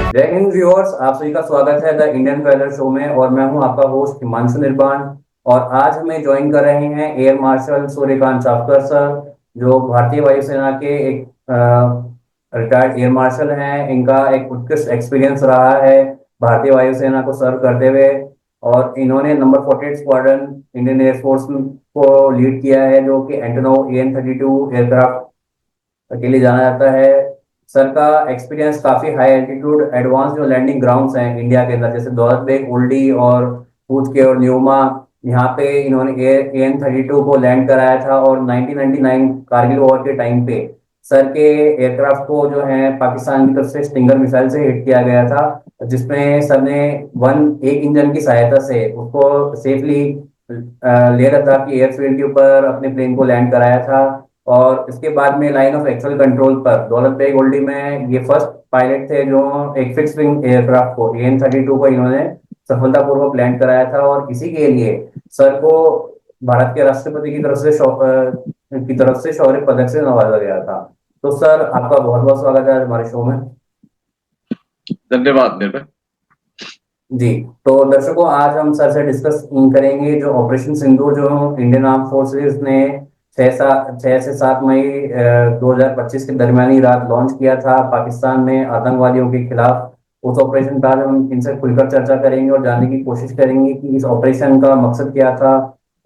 जय हिंद व्यूअर्स, आप सभी का स्वागत है द इंडियन ट्रेलर शो में। और मैं हूं आपका होस्ट हिमांशु निर्बाण। और आज हमें ज्वाइन कर रहे हैं एयर मार्शल सूर्यकांत चापकर सर, जो भारतीय वायुसेना के एक रिटायर्ड एयर मार्शल हैं। इनका एक उत्कृष्ट एक्सपीरियंस रहा है भारतीय वायुसेना को सर्व करते हुए। और इन्होंने नंबर 48 स्क्वाड्रन इंडियन एयरफोर्स को लीड किया है, जो कि एंटोनोव AN-32 एयरक्राफ्ट के लिए जाना जाता है। सर का एक्सपीरियंस काफी हाई एल्टीट्यूड एडवांस जो लैंडिंग ग्राउंड्स हैं इंडिया के अंदर, जैसे दौलत बेग, ओल्डी और पूछ के और न्यूमा, यहाँ पे इन्होंने AN-32 को लैंड कराया था। और 1999 कारगिल वॉर के टाइम पे सर के एयरक्राफ्ट को जो है पाकिस्तान की तरफ से स्टिंगर मिसाइल से हिट किया गया था, जिसमें सर ने एक इंजन की सहायता से उसको सेफली लेह लद्दाख की एयरफील्ड के ऊपर अपने प्लेन को लैंड कराया था। और इसके बाद में लाइन ऑफ एक्चुअल कंट्रोल पर दौलत बेग ओल्डी में ये फर्स्ट पायलट थे जो एक फिक्स विंग एयरक्राफ्ट को AN-32 को इन्होंने सफलतापूर्वक लैंड कराया था। और इसी के लिए सर को भारत के राष्ट्रपति की तरफ से शौर्य पदक से नवाजा गया था। तो सर, आपका बहुत बहुत स्वागत है आज हमारे शो में। धन्यवाद निर्भय। जी। तो दर्शकों, आज हम सर से डिस्कस करेंगे जो ऑपरेशन सिंदूर जो इंडियन आर्म फोर्सेस ने 6 से 7 मई 2025 के दरमियानी रात लॉन्च किया था पाकिस्तान में आतंकवादियों के खिलाफ। उस ऑपरेशन का आज हम इनसे खुलकर चर्चा करेंगे और जानने की कोशिश करेंगे कि इस ऑपरेशन का मकसद क्या था,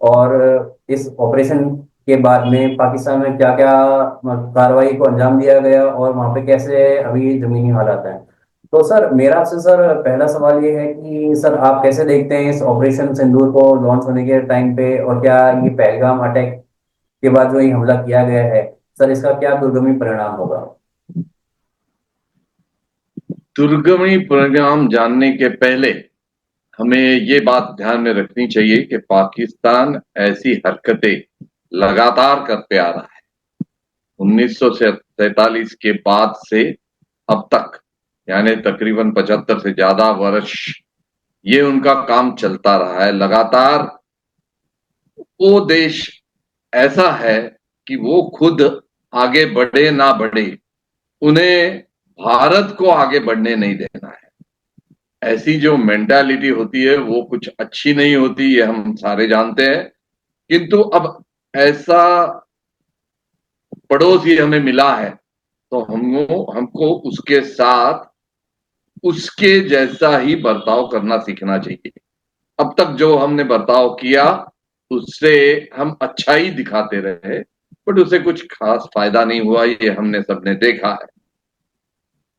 और इस ऑपरेशन के बाद में पाकिस्तान में क्या क्या कार्रवाई को अंजाम दिया गया और वहां पे कैसे अभी जमीनी हालात हैं। तो सर, मेरा आपसे सर पहला सवाल ये है कि सर, आप कैसे देखते हैं इस ऑपरेशन सिंदूर को लॉन्च होने के टाइम पे, और क्या ये पहलगाम अटैक के बाद जो ये हमला किया गया है, सर इसका क्या दुर्गमी परिणाम होगा? दुर्गमी परिणाम जानने के पहले हमें ये बात ध्यान में रखनी चाहिए कि पाकिस्तान ऐसी हरकतें लगातार करते आ रहा है। 1947 के बाद से अब तक, यानी तकरीबन 75 से ज्यादा वर्ष ये उनका काम चलता रहा है लगातार। वो देश ऐसा है कि वो खुद आगे बढ़े ना बढ़े, उन्हें भारत को आगे बढ़ने नहीं देना है। ऐसी जो मेंटालिटी होती है वो कुछ अच्छी नहीं होती, ये हम सारे जानते हैं। किंतु अब ऐसा पड़ोसी हमें मिला है, तो हमको उसके साथ उसके जैसा ही बर्ताव करना सीखना चाहिए। अब तक जो हमने बर्ताव किया उससे हम अच्छा ही दिखाते रहे, बट उससे कुछ खास फायदा नहीं हुआ, ये हमने सबने देखा है।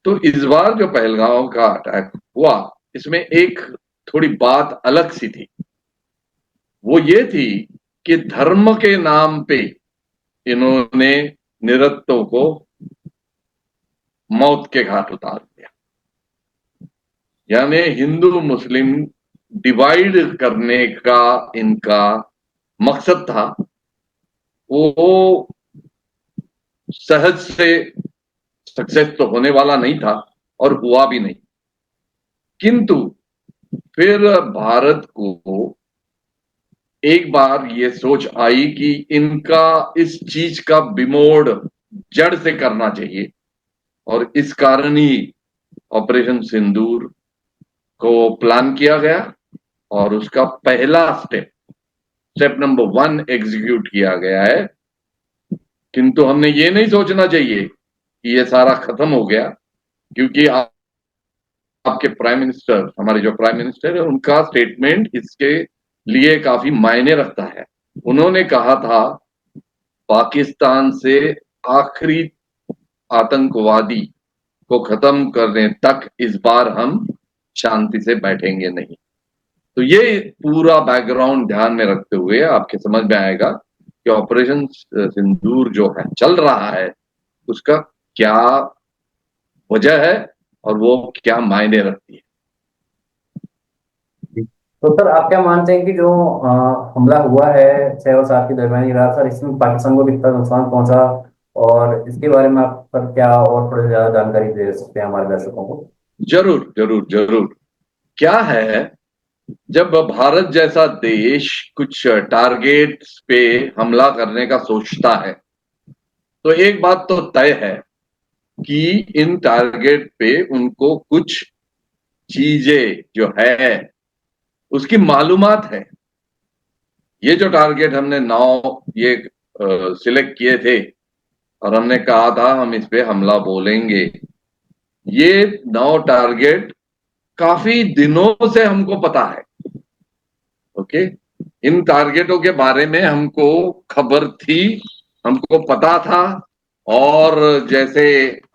तो इस बार जो पहलगांव का अटैक हुआ, इसमें एक थोड़ी बात अलग सी थी। वो ये थी कि धर्म के नाम पे इन्होंने निरत्तों को मौत के घाट उतार दिया। यानी हिंदू मुस्लिम डिवाइड करने का इनका मकसद था। वो सहज से सक्सेस तो होने वाला नहीं था और हुआ भी नहीं। किंतु फिर भारत को एक बार ये सोच आई कि इनका इस चीज का विमोड़ जड़ से करना चाहिए, और इस कारण ही ऑपरेशन सिंदूर को प्लान किया गया और उसका पहला स्टेप नंबर 1 एग्जीक्यूट किया गया है। किंतु हमने ये नहीं सोचना चाहिए कि ये सारा खत्म हो गया, क्योंकि आपके प्राइम मिनिस्टर, हमारे जो प्राइम मिनिस्टर है, उनका स्टेटमेंट इसके लिए काफी मायने रखता है। उन्होंने कहा था पाकिस्तान से आखिरी आतंकवादी को खत्म करने तक इस बार हम शांति से बैठेंगे नहीं। तो ये पूरा बैकग्राउंड ध्यान में रखते हुए आपके समझ में आएगा कि ऑपरेशन सिंदूर जो है चल रहा है, उसका क्या वजह है और वो क्या मायने रखती है। तो सर, आप क्या मानते हैं कि जो हमला हुआ है 6 और 7 की दरमियानी रात, सर इसमें पाकिस्तान को कितना नुकसान पहुंचा, और इसके बारे में आप पर क्या और थोड़ी ज्यादा जानकारी दे सकते हैं हमारे दर्शकों को? जरूर जरूर जरूर। क्या है, जब भारत जैसा देश कुछ टारगेट्स पे हमला करने का सोचता है, तो एक बात तो तय है कि इन टारगेट पे उनको कुछ चीजें जो है उसकी मालूमात है। ये जो टारगेट हमने 9 ये सिलेक्ट किए थे और हमने कहा था हम इस पे हमला बोलेंगे, ये 9 टारगेट काफी दिनों से हमको पता है। ओके, इन टारगेटों के बारे में हमको खबर थी, हमको पता था। और जैसे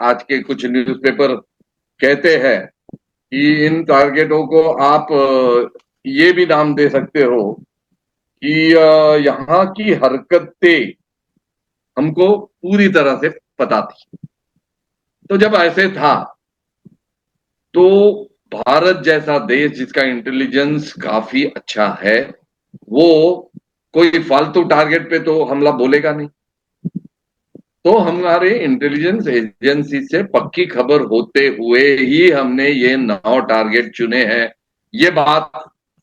आज के कुछ न्यूज़पेपर कहते हैं कि इन टारगेटों को आप ये भी नाम दे सकते हो कि यहाँ की हरकतें हमको पूरी तरह से पता थी। तो जब ऐसे था तो भारत जैसा देश जिसका इंटेलिजेंस काफी अच्छा है, वो कोई फालतू टारगेट पे तो हमला बोलेगा नहीं। तो हमारे इंटेलिजेंस एजेंसी से पक्की खबर होते हुए ही हमने ये 9 टारगेट चुने हैं। ये बात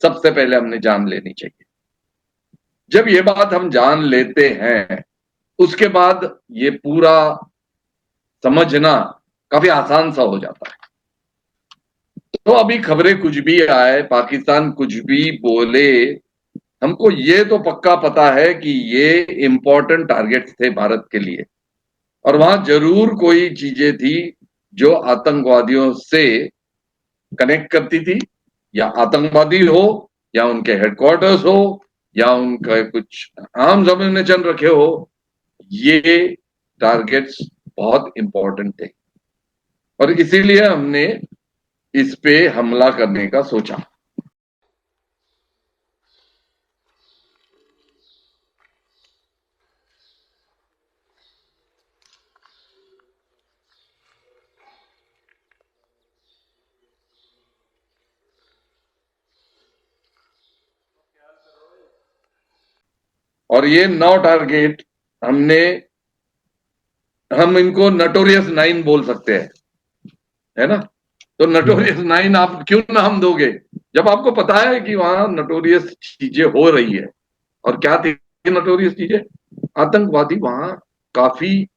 सबसे पहले हमने जान लेनी चाहिए। जब ये बात हम जान लेते हैं उसके बाद ये पूरा समझना काफी आसान सा हो जाता है। तो अभी खबरें कुछ भी आए, पाकिस्तान कुछ भी बोले, हमको ये तो पक्का पता है कि ये इंपॉर्टेंट टारगेट्स थे भारत के लिए और वहां जरूर कोई चीजें थी जो आतंकवादियों से कनेक्ट करती थी, या आतंकवादी हो या उनके हेडक्वार्टर्स हो या उनका कुछ आम जमीन में चल रखे हो, ये टारगेट्स बहुत इंपॉर्टेंट थे और इसीलिए हमने इस पे हमला करने का सोचा। और ये 9 टारगेट हमने, हम इनको नटोरियस 9 बोल सकते हैं, है ना। तो नटोरियस 9 आप क्यों नाम दोगे जब आपको पता है कि वहां नटोरियस चीजें हो रही है। और क्या थी नटोरियस चीजें? आतंकवादी वहां काफी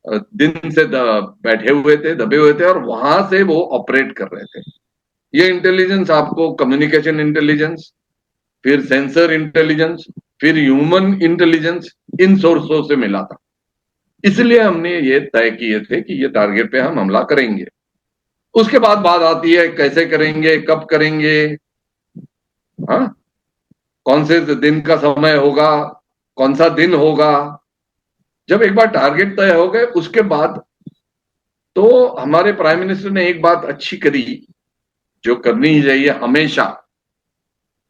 दिन से बैठे हुए थे, दबे हुए थे और वहां से वो ऑपरेट कर रहे थे। ये इंटेलिजेंस आपको कम्युनिकेशन इंटेलिजेंस, फिर सेंसर इंटेलिजेंस, फिर ह्यूमन इंटेलिजेंस, इन सोर्सों से मिला था। इसलिए हमने ये तय किए थे कि ये टारगेट पे हम हमला करेंगे। उसके बाद बात आती है कैसे करेंगे, कब करेंगे, हाँ, कौन से दिन का समय होगा, कौन सा दिन होगा। जब एक बार टारगेट तय हो गए उसके बाद तो हमारे प्राइम मिनिस्टर ने एक बात अच्छी करी जो करनी ही चाहिए हमेशा,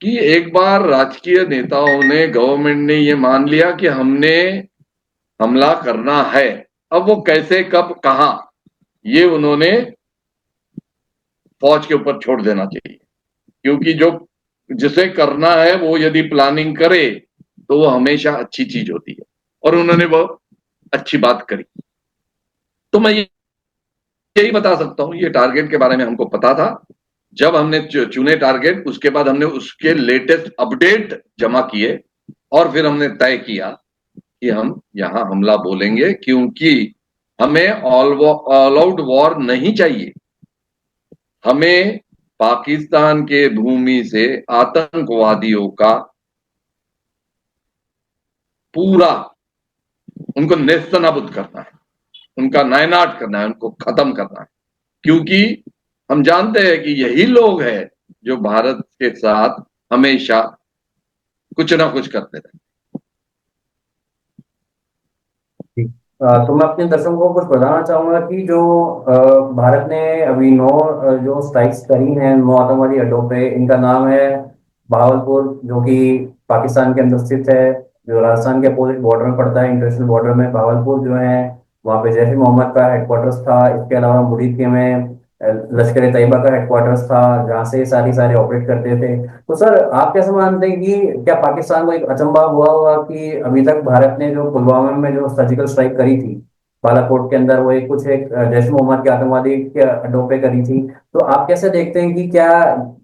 कि एक बार राजकीय नेताओं ने, गवर्नमेंट ने ये मान लिया कि हमने हमला करना है, अब वो कैसे, कब, कहां, ये उन्होंने फौज के ऊपर छोड़ देना चाहिए। क्योंकि जो जिसे करना है वो यदि प्लानिंग करे तो वो हमेशा अच्छी चीज होती है और उन्होंने वो अच्छी बात करी। तो मैं यही बता सकता हूं, ये टारगेट के बारे में हमको पता था। जब हमने चुने टारगेट उसके बाद हमने उसके लेटेस्ट अपडेट जमा किए और फिर हमने तय किया कि हम यहां हमला बोलेंगे, क्योंकि हमें ऑल आउट वॉर नहीं चाहिए। हमें पाकिस्तान के भूमि से आतंकवादियों का पूरा, उनको नेस्तनाबूद करना है, उनका नायनाट करना है, उनको खत्म करना है। क्योंकि हम जानते हैं कि यही लोग हैं जो भारत के साथ हमेशा कुछ ना कुछ करते रहे। ठीक। तो मैं अपने दर्शकों को कुछ बताना चाहूंगा कि जो भारत ने अभी 9 जो स्ट्राइक्स करी हैं 9 आतंकवादी अड्डों पे, इनका नाम है भावलपुर, जो कि पाकिस्तान के अंदर स्थित है, जो राजस्थान के अपोजिट बॉर्डर में पड़ता है, इंटरनेशनल बॉर्डर में भावलपुर जो है, वहाँ पे जैश ए मोहम्मद का हेडक्वार्टर्स था। इसके अलावा मुरीद में लश्कर ए तैयबा का हेडक्वार्टर्स था, जहाँ से सारी सारे ऑपरेट करते थे। तो सर, आप कैसे मानते हैं कि क्या पाकिस्तान को एक अचंभा हुआ होगा कि अभी तक भारत ने जो पुलवामा में जो सर्जिकल स्ट्राइक करी थी बालाकोट के अंदर, वो एक जैश ए मोहम्मद के आतंकवादी के अड्डों पे करी थी। तो आप कैसे देखते हैं कि क्या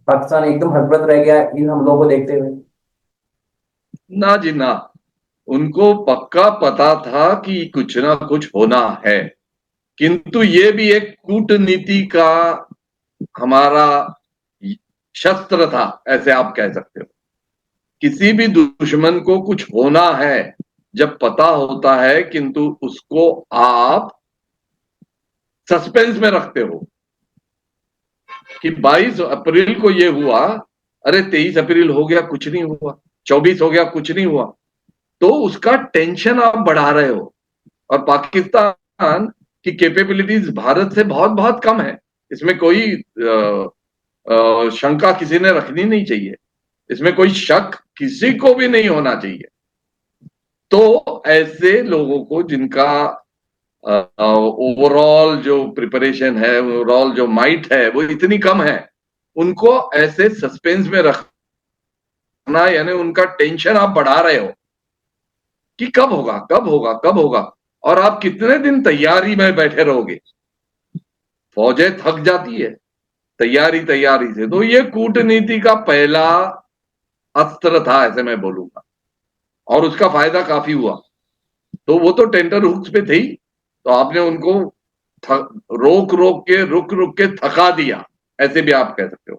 पाकिस्तान एकदम हतप्रत रह गया इन हमलों को देखते हुए? ना जी ना, उनको पक्का पता था कि कुछ ना कुछ होना है, किंतु ये भी एक कूटनीति का हमारा शस्त्र था, ऐसे आप कह सकते हो। किसी भी दुश्मन को कुछ होना है जब पता होता है, किंतु उसको आप सस्पेंस में रखते हो कि 22 अप्रैल को ये हुआ, अरे 23 अप्रैल हो गया कुछ नहीं हुआ, 24 हो गया कुछ नहीं हुआ, तो उसका टेंशन आप बढ़ा रहे हो। और पाकिस्तान की कैपेबिलिटीज भारत से बहुत बहुत कम है, इसमें कोई शंका किसी ने रखनी नहीं चाहिए, इसमें कोई शक किसी को भी नहीं होना चाहिए। तो ऐसे लोगों को जिनका ओवरऑल जो प्रिपरेशन है, ओवरऑल जो माइट है वो इतनी कम है, उनको ऐसे सस्पेंस में रखना, यानी उनका टेंशन आप बढ़ा रहे हो कि कब होगा कब होगा कब होगा। और आप कितने दिन तैयारी में बैठे रहोगे, फौजें थक जाती है तैयारी तैयारी से। तो ये कूटनीति का पहला अस्त्र था, ऐसे मैं बोलूंगा, और उसका फायदा काफी हुआ। तो वो तो टेंटर हुक्स पे थी, तो आपने उनको रोक रोक के रुक रुक के थका दिया, ऐसे भी आप कह सकते हो।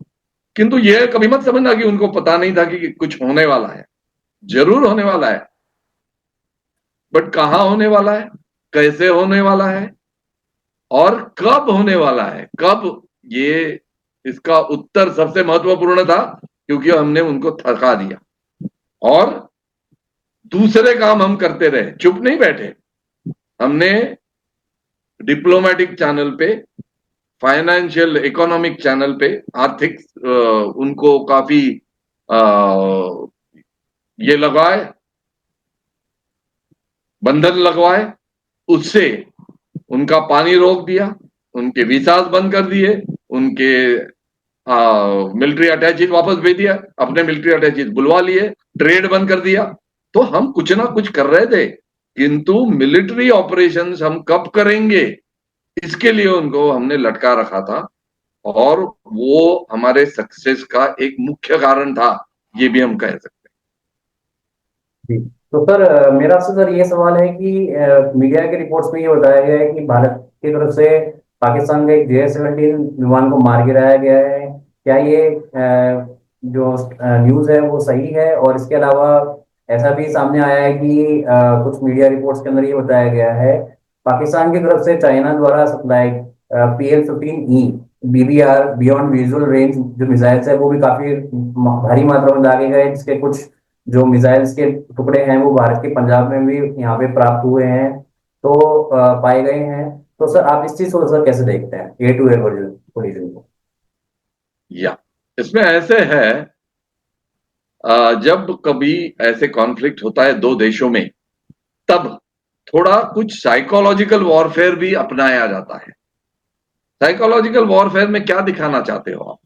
किंतु ये कभी मत समझना कि उनको पता नहीं था कि कुछ होने वाला है, जरूर होने वाला है, बट कहां होने वाला है, कैसे होने वाला है और कब होने वाला है, कब, ये इसका उत्तर सबसे महत्वपूर्ण था, क्योंकि हमने उनको थका दिया और दूसरे काम हम करते रहे, चुप नहीं बैठे। हमने डिप्लोमेटिक चैनल पे, फाइनेंशियल इकोनॉमिक चैनल पे, आर्थिक उनको काफी ये लगवाए, बंधन लगवाए, उससे उनका पानी रोक दिया, उनके वीसास बंद कर दिए, उनके मिलिट्री अटैचीज वापस भेज दिया, अपने मिलिट्री अटैचीज बुलवा लिए, ट्रेड बंद कर दिया। तो हम कुछ ना कुछ कर रहे थे, किंतु मिलिट्री ऑपरेशंस हम कब करेंगे, इसके लिए उनको हमने लटका रखा था, और वो हमारे सक्सेस का एक मुख्य कारण था, ये भी हम कह सकते जी। तो सर मेरा आपसे सर ये सवाल है कि मीडिया के रिपोर्ट्स में ये बताया गया है कि भारत की तरफ से पाकिस्तान का एक JS-17 विमान को मार गिराया गया है। क्या ये जो न्यूज़ है वो सही है? और इसके अलावा ऐसा भी सामने आया है कि कुछ मीडिया रिपोर्ट्स के अंदर ये बताया गया है पाकिस्तान की तरफ से चाइना द्वारा supply PL-15E BBR beyond visual range जो मिसाइल्स है वो भी काफी भारी मात्रा में दागे गए, जिसके कुछ जो मिसाइल्स के टुकड़े हैं वो भारत के पंजाब में भी यहाँ पे प्राप्त हुए हैं, तो पाए गए हैं। तो सर आप इस चीज को सर कैसे देखते हैं, एयर टू एयर कोलिजन को? हैं। या इसमें ऐसे है, जब कभी ऐसे कॉन्फ्लिक्ट होता है दो देशों में, तब थोड़ा कुछ साइकोलॉजिकल वॉरफेयर भी अपनाया जाता है। साइकोलॉजिकल वॉरफेयर में क्या दिखाना चाहते हो आप?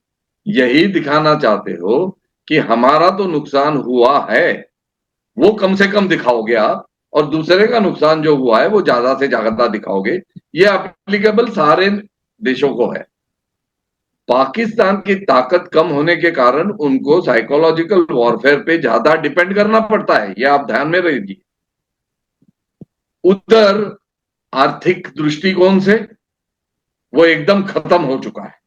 यही दिखाना चाहते हो कि हमारा तो नुकसान हुआ है, वो कम से कम दिखाओगे आप, और दूसरे का नुकसान जो हुआ है वो ज्यादा से ज्यादा दिखाओगे। ये एप्लीकेबल सारे देशों को है। पाकिस्तान की ताकत कम होने के कारण उनको साइकोलॉजिकल वॉरफेयर पे ज्यादा डिपेंड करना पड़ता है, ये आप ध्यान में रखिए। उधर आर्थिक दृष्टिकोण से वो एकदम खत्म हो चुका है।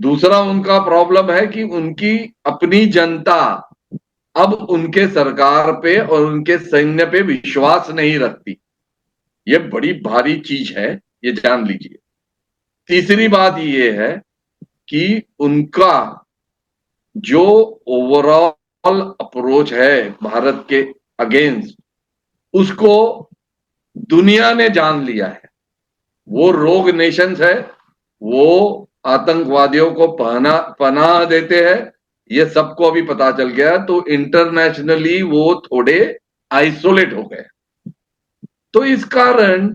दूसरा उनका प्रॉब्लम है कि उनकी अपनी जनता अब उनके सरकार पे और उनके सैन्य पे विश्वास नहीं रखती। ये बड़ी भारी चीज है, ये जान लीजिए। तीसरी बात ये है कि उनका जो ओवरऑल अप्रोच है भारत के अगेंस्ट, उसको दुनिया ने जान लिया है। वो रोग नेशंस है, वो आतंकवादियों को पनाह देते हैं, ये सबको अभी पता चल गया। तो इंटरनेशनली वो थोड़े आइसोलेट हो गए। तो इस कारण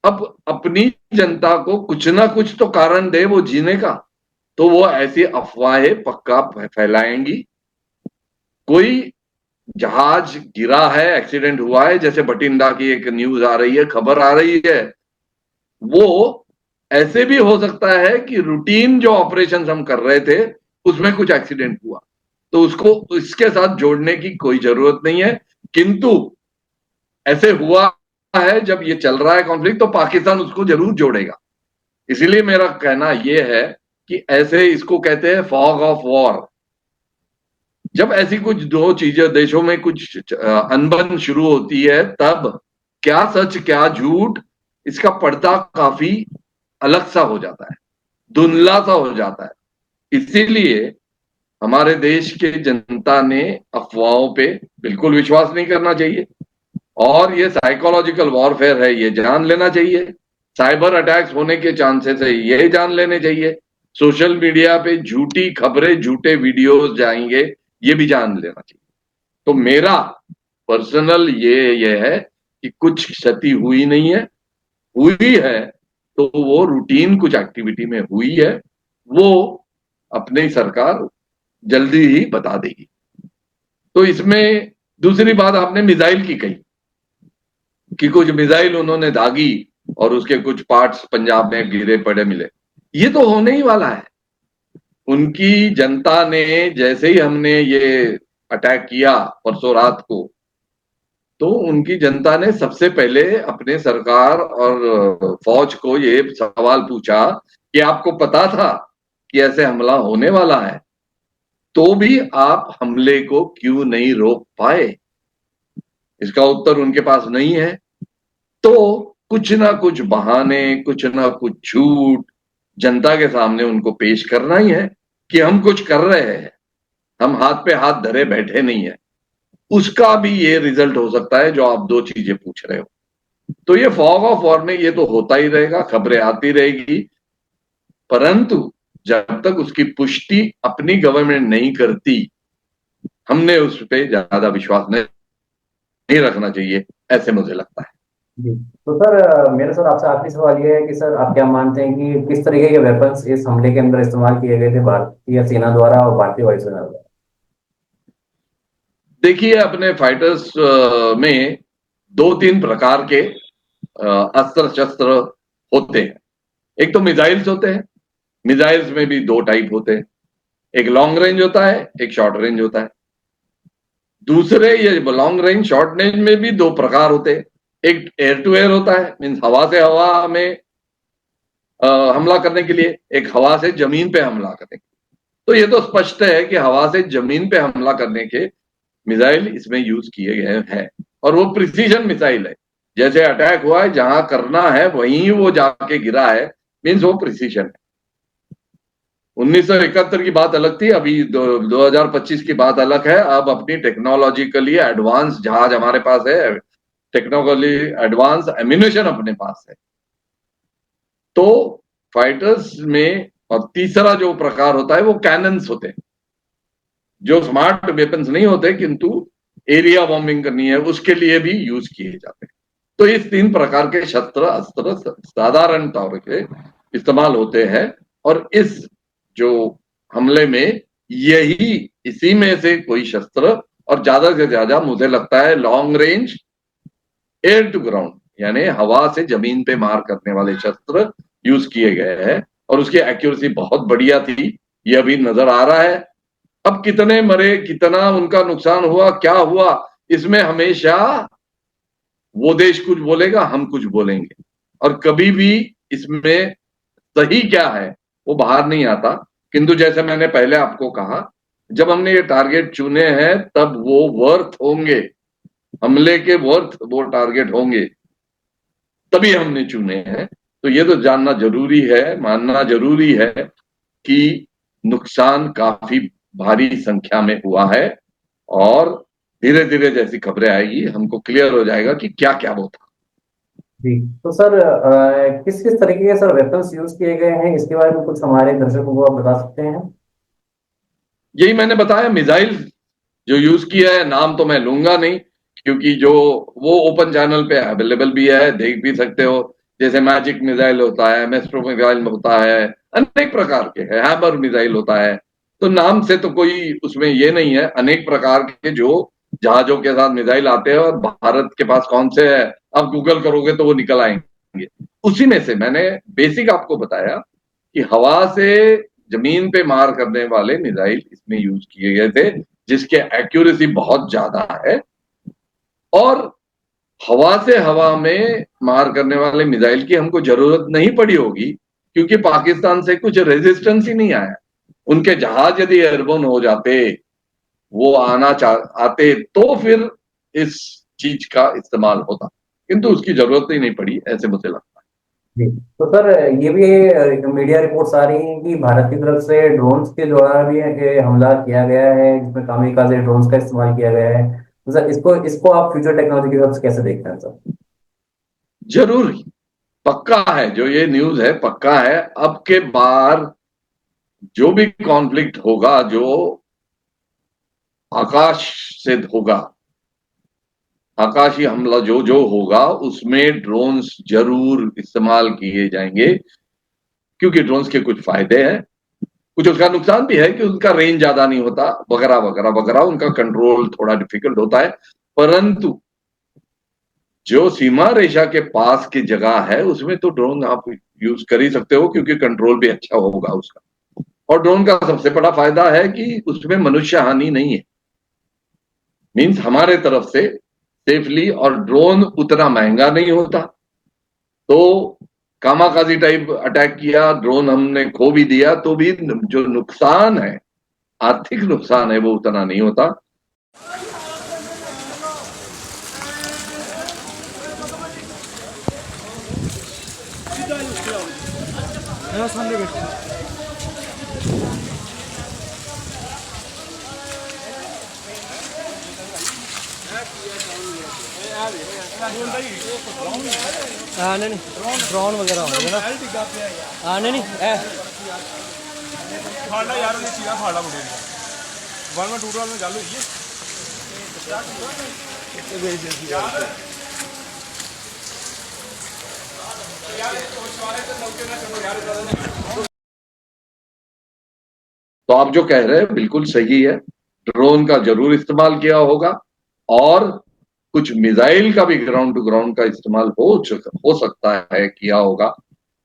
अब अपनी जनता को कुछ ना कुछ तो कारण दे वो जीने का, तो वो ऐसी अफवाहें पक्का फैलाएंगी। कोई जहाज गिरा है, एक्सीडेंट हुआ है, जैसे बठिंडा की एक न्यूज आ रही है, खबर आ रही है, वो ऐसे भी हो सकता है कि रूटीन जो ऑपरेशन हम कर रहे थे उसमें कुछ एक्सीडेंट हुआ, तो उसको इसके साथ जोड़ने की कोई जरूरत नहीं है। किंतु ऐसे हुआ है, जब ये चल रहा है कॉन्फ्लिक्ट, तो पाकिस्तान उसको जरूर जोड़ेगा। इसीलिए मेरा कहना यह है कि ऐसे इसको कहते हैं फॉग ऑफ वॉर। जब ऐसी कुछ दो चीजें देशों में कुछ अनबन शुरू होती है, तब क्या सच क्या झूठ, इसका पर्दा काफी अलग सा हो जाता है, धुंधला सा हो जाता है। इसीलिए हमारे देश के जनता ने अफवाहों पे बिल्कुल विश्वास नहीं करना चाहिए, और ये साइकोलॉजिकल वॉरफेयर है, ये जान लेना चाहिए। साइबर अटैक्स होने के चांसेस है, ये जान लेने चाहिए। सोशल मीडिया पे झूठी खबरें, झूठे वीडियोस जाएंगे, ये भी जान लेना चाहिए। तो मेरा पर्सनल ये है कि कुछ क्षति हुई नहीं है, हुई है तो वो रूटीन कुछ एक्टिविटी में हुई है, वो अपनी सरकार जल्दी ही बता देगी। तो इसमें दूसरी बात आपने मिसाइल की कही कि कुछ मिसाइल उन्होंने दागी और उसके कुछ पार्ट्स पंजाब में गिरे पड़े मिले। ये तो होने ही वाला है। उनकी जनता ने जैसे ही हमने ये अटैक किया परसों रात को, तो उनकी जनता ने सबसे पहले अपने सरकार और फौज को ये सवाल पूछा कि आपको पता था कि ऐसे हमला होने वाला है, तो भी आप हमले को क्यों नहीं रोक पाए? इसका उत्तर उनके पास नहीं है। तो कुछ ना कुछ बहाने, कुछ ना कुछ झूठ जनता के सामने उनको पेश करना ही है कि हम कुछ कर रहे हैं, हम हाथ पे हाथ धरे बैठे नहीं है। उसका भी ये रिजल्ट हो सकता है जो आप दो चीजें पूछ रहे हो। तो ये फॉग ऑफ वॉर में ये तो होता ही रहेगा, खबरें आती रहेगी, परंतु जब तक उसकी पुष्टि अपनी गवर्नमेंट नहीं करती, हमने उस पर ज्यादा विश्वास नहीं रखना चाहिए, ऐसे मुझे लगता है। जी। तो सर मेरा सर आपसे आखिरी सवाल ये है कि सर आप क्या मानते हैं कि किस तरीके के वेपन्स इस हमले के अंदर इस्तेमाल किए गए थे भारतीय सेना द्वारा और भारतीय वायुसेना द्वारा? देखिए, अपने फाइटर्स में दो तीन प्रकार के अस्त्र शस्त्र होते हैं। एक तो मिसाइल्स होते हैं, मिसाइल्स में भी दो टाइप होते हैं, एक लॉन्ग रेंज होता है, एक शॉर्ट रेंज होता है। दूसरे ये लॉन्ग रेंज शॉर्ट रेंज में भी दो प्रकार होते हैं, एक एयर टू एयर होता है, मीन्स हवा से हवा में हमला करने के लिए, एक हवा से जमीन पे हमला करने के लिए। तो ये तो स्पष्ट है कि हवा से जमीन पे हमला करने के मिसाइल इसमें यूज किए गए हैं, और वो प्रिसीजन मिसाइल है। जैसे अटैक हुआ है, जहां करना है वहीं वो जाके गिरा है, मीन्स वो प्रिसीजन है। 1971 की बात अलग थी, अभी 2025 की बात अलग है। अब अपनी टेक्नोलॉजिकली एडवांस जहाज हमारे पास है, टेक्नोलॉजी एडवांस एम्यूनेशन अपने पास है। तो फाइटर्स में, और तीसरा जो प्रकार होता है वो कैनन्स होते हैं, जो स्मार्ट वेपन्स नहीं होते किंतु एरिया बॉम्बिंग करनी है उसके लिए भी यूज किए जाते हैं। तो इस तीन प्रकार के शस्त्र अस्त्र साधारण तौर के इस्तेमाल होते हैं, और इस जो हमले में यही इसी में से कोई शस्त्र, और ज्यादा से ज्यादा मुझे लगता है long range air to ground यानी हवा से जमीन पे मार करने वाले शस्त्र यूज किए गए हैं, और उसकी एक्यूरेसी बहुत बढ़िया थी, ये अभी नजर आ रहा है। अब कितने मरे, कितना उनका नुकसान हुआ, क्या हुआ, इसमें हमेशा वो देश कुछ बोलेगा, हम कुछ बोलेंगे, और कभी भी इसमें सही क्या है वो बाहर नहीं आता। किंतु जैसे मैंने पहले आपको कहा, जब हमने ये टारगेट चुने हैं तब वो वर्थ होंगे, हमले के वर्थ वो टारगेट होंगे, तभी हमने चुने हैं। तो ये तो जानना जरूरी है, मानना जरूरी है कि नुकसान काफी भारी संख्या में हुआ है, और धीरे धीरे जैसी खबरें आएगी हमको क्लियर हो जाएगा कि क्या क्या वो था। जी। तो सर किस किस तरीके के सर वेपन्स यूज किए गए हैं, इसके बारे में कुछ हमारे दर्शकों को आप बता सकते हैं? यही मैंने बताया, मिसाइल जो यूज किया है, नाम तो मैं लूंगा नहीं, क्योंकि जो वो ओपन चैनल पे अवेलेबल भी है, देख भी सकते हो। जैसे मैजिक मिसाइल होता है, मेस्ट्रो मिसाइल होता है, अनेक प्रकार के है, हैमर मिसाइल होता है। तो नाम से तो कोई उसमें ये नहीं है, अनेक प्रकार के जो जहाजों के साथ मिसाइल आते हैं, और भारत के पास कौन से है आप गूगल करोगे तो वो निकल आएंगे। उसी में से मैंने बेसिक आपको बताया कि हवा से जमीन पे मार करने वाले मिसाइल इसमें यूज किए गए थे, जिसके एक्यूरेसी बहुत ज्यादा है, और हवा से हवा में मार करने वाले मिसाइल की हमको जरूरत नहीं पड़ी होगी, क्योंकि पाकिस्तान से कुछ रेजिस्टेंस ही नहीं आया। उनके जहाज यदि एयरबोन हो जाते, वो आते, तो फिर इस चीज का इस्तेमाल होता, किंतु उसकी जरूरत ही नहीं पड़ी, ऐसे मुझे लगता जी। तो सर, ये भी मीडिया रिपोर्ट्स आ रही हैं कि भारत की तरफ से ड्रोन्स के द्वारा भी हमला किया गया है, जिसमें कामिकाज़े ड्रोन्स का इस्तेमाल किया गया है। तो सर, इसको इसको आप फ्यूचर टेक्नोलॉजी की तरफ से कैसे देखते हैं सर? है। जरूर, पक्का है, जो ये न्यूज है पक्का है। अब के बार जो भी कॉन्फ्लिक्ट होगा, जो आकाश से होगा, आकाशी हमला जो जो होगा, उसमें ड्रोन्स जरूर इस्तेमाल किए जाएंगे, क्योंकि ड्रोन्स के कुछ फायदे हैं, कुछ उसका नुकसान भी है कि उनका रेंज ज्यादा नहीं होता, वगैरह वगैरह वगैरह, उनका कंट्रोल थोड़ा डिफिकल्ट होता है। परंतु जो सीमा रेखा के पास की जगह है, उसमें तो ड्रोन आप यूज कर ही सकते हो, क्योंकि कंट्रोल भी अच्छा होगा उसका। और ड्रोन का सबसे बड़ा फायदा है कि उसमें मनुष्य हानि नहीं है, मीन्स हमारे तरफ से सेफली, और ड्रोन उतना महंगा नहीं होता। तो कामाकाजी टाइप अटैक किया, ड्रोन हमने खो भी दिया, तो भी जो नुकसान है, आर्थिक नुकसान है, वो उतना नहीं होता। नहीं नहीं ड्रोन वगैरह होंगे ना। नहीं नहीं ਖਾਲਾ ਯਾਰ ਉਹਨੇ ਚੀਰਾ ਖਾਲਾ ਮੁੰਡੇ ਨੇ 1 2 ਨਾਲ ਗੱਲ ਹੋਈ ਹੈ तो आप जो कह रहे हैं बिल्कुल सही है, ड्रोन का जरूर इस्तेमाल किया होगा, और कुछ मिसाइल का भी ग्राउंड टू ग्राउंड का इस्तेमाल हो सकता है किया होगा।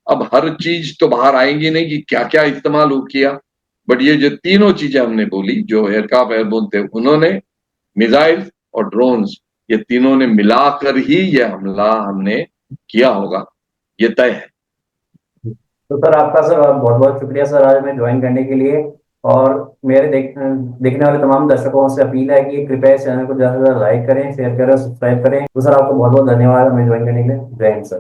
अब हर चीज तो बाहर आएंगी नहीं कि क्या क्या इस्तेमाल हो किया, बट ये जो तीनों चीजें हमने बोली, जो एयरक्राफ्ट एयरबोन थे उन्होंने, मिसाइल और ड्रोन्स, ये तीनों ने मिलाकर ही ये हमला हमने किया होगा, ये तय है। तो सर, आपका सर बहुत बहुत शुक्रिया सर, आज में ज्वाइन करने के लिए। और मेरे देखने वाले तमाम दर्शकों से अपील है कि कृपया इस चैनल को ज़्यादा से ज़्यादा लाइक करें, शेयर करें, सब्सक्राइब करें। तो सर, आपको बहुत बहुत धन्यवाद हमें ज्वाइन करने के लिए। जय हिंद सर।